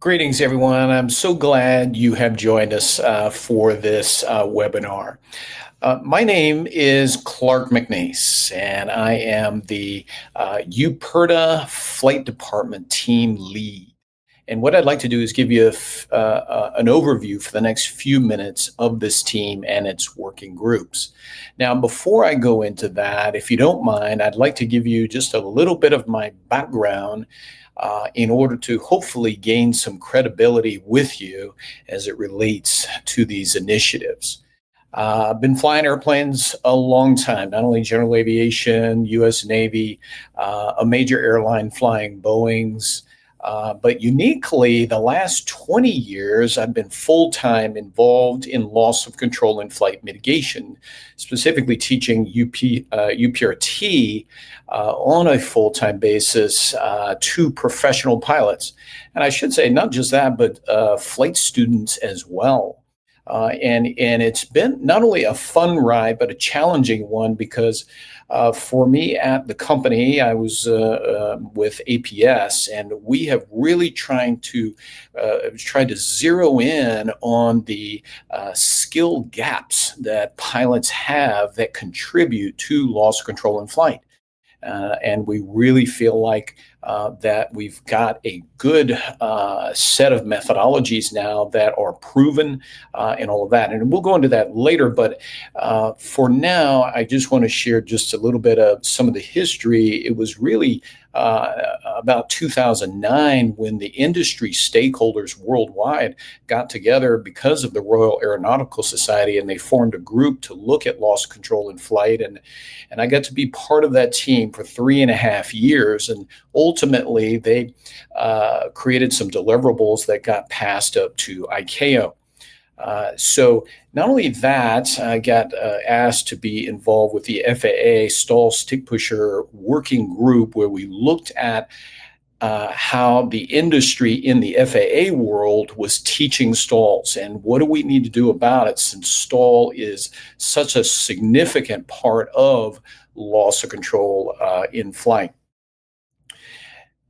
Greetings, everyone. I'm so glad you have joined us for this webinar. My name is Clark McNace, and I am the UPRTA Flight Department Team Lead. And what I'd like to do is give you an overview for the next few minutes of this team and its working groups. Now, before I go into that, if you don't mind, I'd like to give you just a little bit of my background in order to hopefully gain some credibility with you as it relates to these initiatives. I've been flying airplanes a long time, not only general aviation, U.S. Navy, a major airline flying Boeings, but uniquely, the last 20 years, I've been full-time involved in loss of control and flight mitigation, specifically teaching UPRT on a full-time basis to professional pilots. And I should say, not just that, but flight students as well. And it's been not only a fun ride, but a challenging one because for me at the company, I was with APS, and we have really tried to zero in on the skill gaps that pilots have that contribute to loss of control in flight. And we really feel like that we've got a good set of methodologies now that are proven and all of that. And we'll go into that later. But for now, I just want to share just a little bit of some of the history. It was really about 2009 when the industry stakeholders worldwide got together because of the Royal Aeronautical Society, and they formed a group to look at loss control in flight. And I got to be part of that team for 3.5 years. And ultimately, they created some deliverables that got passed up to ICAO. So not only that, I got asked to be involved with the FAA stall stick pusher working group, where we looked at how the industry in the FAA world was teaching stalls and what do we need to do about it, since stall is such a significant part of loss of control in flight.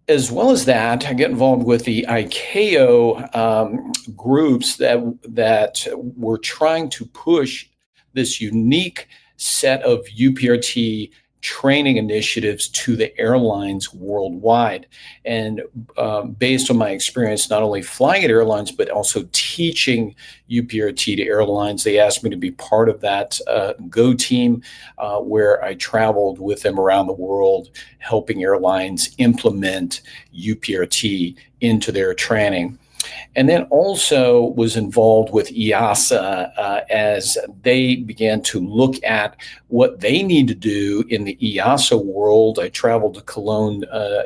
As well as that, I get involved with the ICAO groups that were trying to push this unique set of UPRT training initiatives to the airlines worldwide. And based on my experience, not only flying at airlines, but also teaching UPRT to airlines, they asked me to be part of that GO team where I traveled with them around the world, helping airlines implement UPRT into their training. And then also was involved with EASA as they began to look at what they need to do in the EASA world. I traveled to Cologne,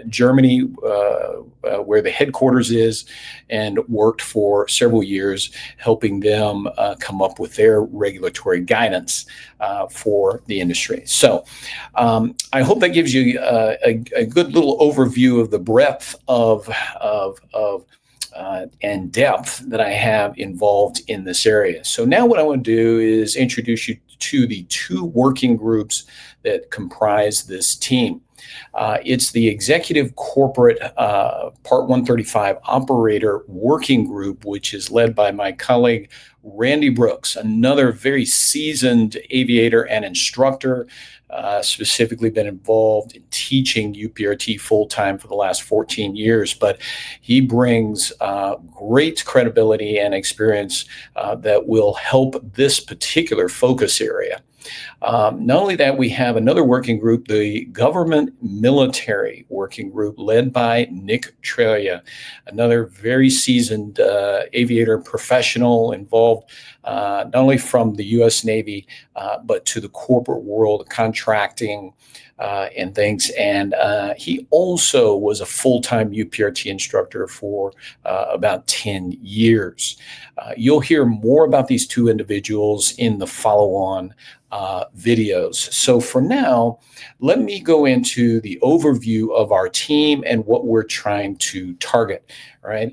Germany, where the headquarters is, and worked for several years helping them come up with their regulatory guidance for the industry. So I hope that gives you a good little overview of the breadth of and depth that I have involved in this area. So now what I want to do is introduce you to the two working groups that comprise this team. It's the Executive Corporate Part 135 Operator Working Group, which is led by my colleague, Randy Brooks, another very seasoned aviator and instructor, specifically been involved in teaching UPRT full-time for the last 14 years. But he brings great credibility and experience that will help this particular focus area. Not only that, we have another working group, the Government Military Working Group, led by Nick Trelia, another very seasoned aviator professional involved not only from the U.S. Navy, but to the corporate world, contracting and things. And he also was a full-time UPRT instructor for about 10 years. You'll hear more about these two individuals in the follow-on videos. So for now, let me go into the overview of our team and what we're trying to target, right?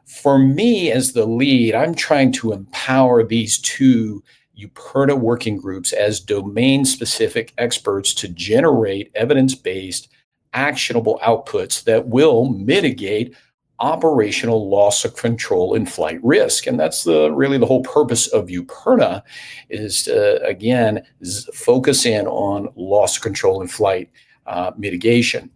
For me as the lead, I'm trying to empower these two UPRTA working groups as domain-specific experts to generate evidence-based, actionable outputs that will mitigate operational loss of control and flight risk. And that's really the whole purpose of UPRTA is to, again, focus in on loss of control and flight mitigation.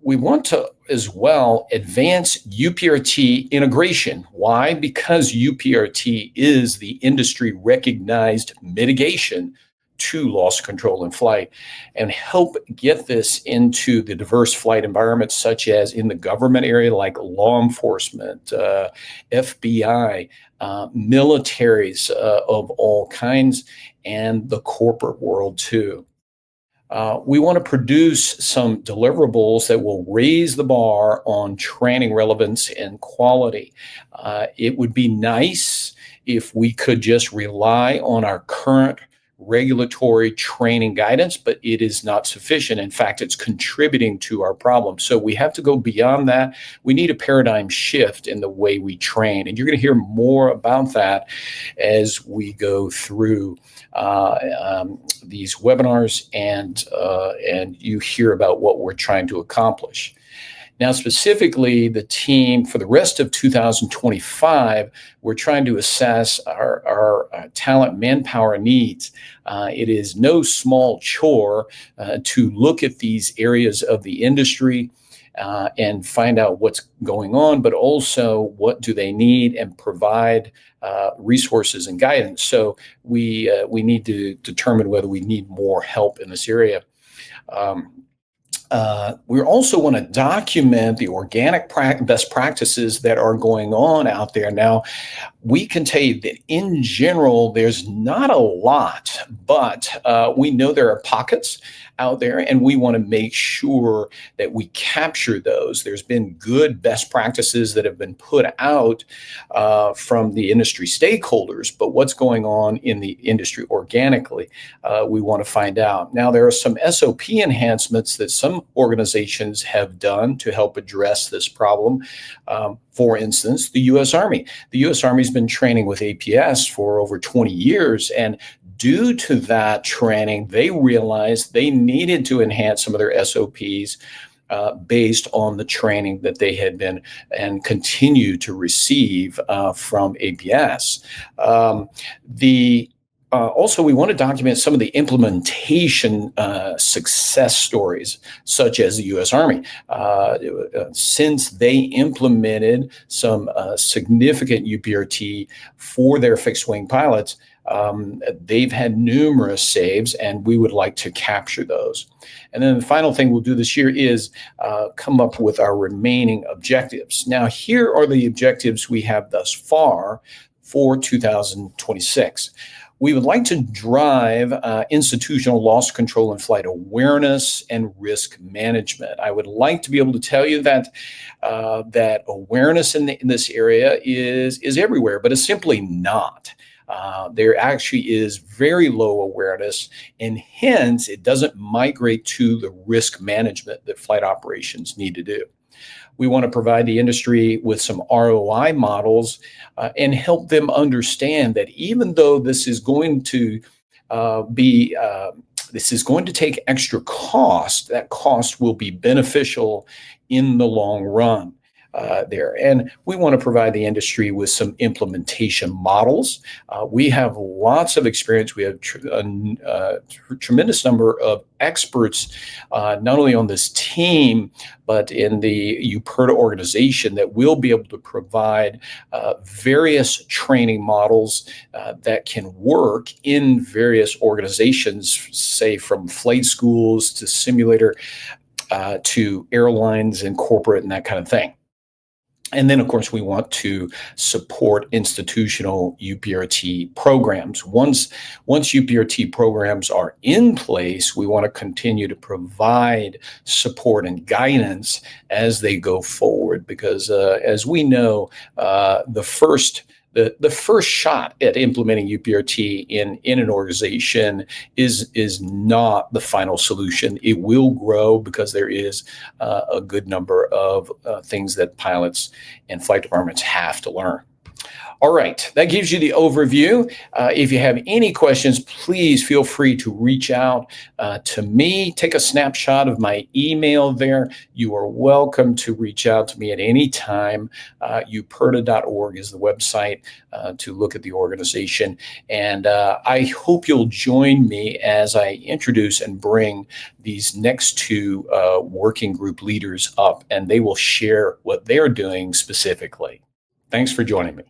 We want to as well advance UPRT integration. Why? Because UPRT is the industry recognized mitigation to loss control in flight, and help get this into the diverse flight environments, such as in the government area, like law enforcement, FBI, militaries of all kinds, and the corporate world too. We want to produce some deliverables that will raise the bar on training relevance and quality. It would be nice if we could just rely on our current regulatory training guidance, but it is not sufficient. In fact, it's contributing to our problem. So we have to go beyond that. We need a paradigm shift in the way we train. And you're going to hear more about that as we go through these webinars and you hear about what we're trying to accomplish. Now, specifically, the team for the rest of 2025, we're trying to assess our talent manpower needs. It is no small chore to look at these areas of the industry and find out what's going on, but also what do they need, and provide resources and guidance. So we need to determine whether we need more help in this area. We also want to document the organic best practices that are going on out there. Now, we can tell you that in general, there's not a lot, but we know there are pockets out there, and we want to make sure that we capture those. There's been good best practices that have been put out from the industry stakeholders, but what's going on in the industry organically, we want to find out. Now, there are some SOP enhancements that some organizations have done to help address this problem. For instance, the U.S. Army. The U.S. Army's been training with APS for over 20 years, and due to that training, they realized they needed to enhance some of their SOPs based on the training that they had been and continue to receive from APS. Also, we want to document some of the implementation success stories, such as the U.S. Army. Since they implemented some significant UPRT for their fixed-wing pilots, they've had numerous saves, and we would like to capture those. And then the final thing we'll do this year is come up with our remaining objectives. Now, here are the objectives we have thus far for 2026. We would like to drive institutional loss control and flight awareness and risk management. I would like to be able to tell you that that awareness in this area is everywhere, but it's simply not. There actually is very low awareness, and hence it doesn't migrate to the risk management that flight operations need to do. We want to provide the industry with some ROI models and help them understand that even though this is going to take extra cost, that cost will be beneficial in the long run. There. And we want to provide the industry with some implementation models. We have lots of experience. We have a tremendous number of experts, not only on this team, but in the UPRTA organization, that will be able to provide various training models that can work in various organizations, say from flight schools to simulator to airlines and corporate and that kind of thing. And then, of course, we want to support institutional UPRT programs. Once UPRT programs are in place, we want to continue to provide support and guidance as they go forward, because as we know, the first shot at implementing UPRT in an organization is not the final solution. It will grow because there is a good number of things that pilots and flight departments have to learn. All right, that gives you the overview. If you have any questions, please feel free to reach out to me. Take a snapshot of my email there. You are welcome to reach out to me at any time. UPRTA.org is the website to look at the organization. And I hope you'll join me as I introduce and bring these next two working group leaders up, and they will share what they're doing specifically. Thanks for joining me.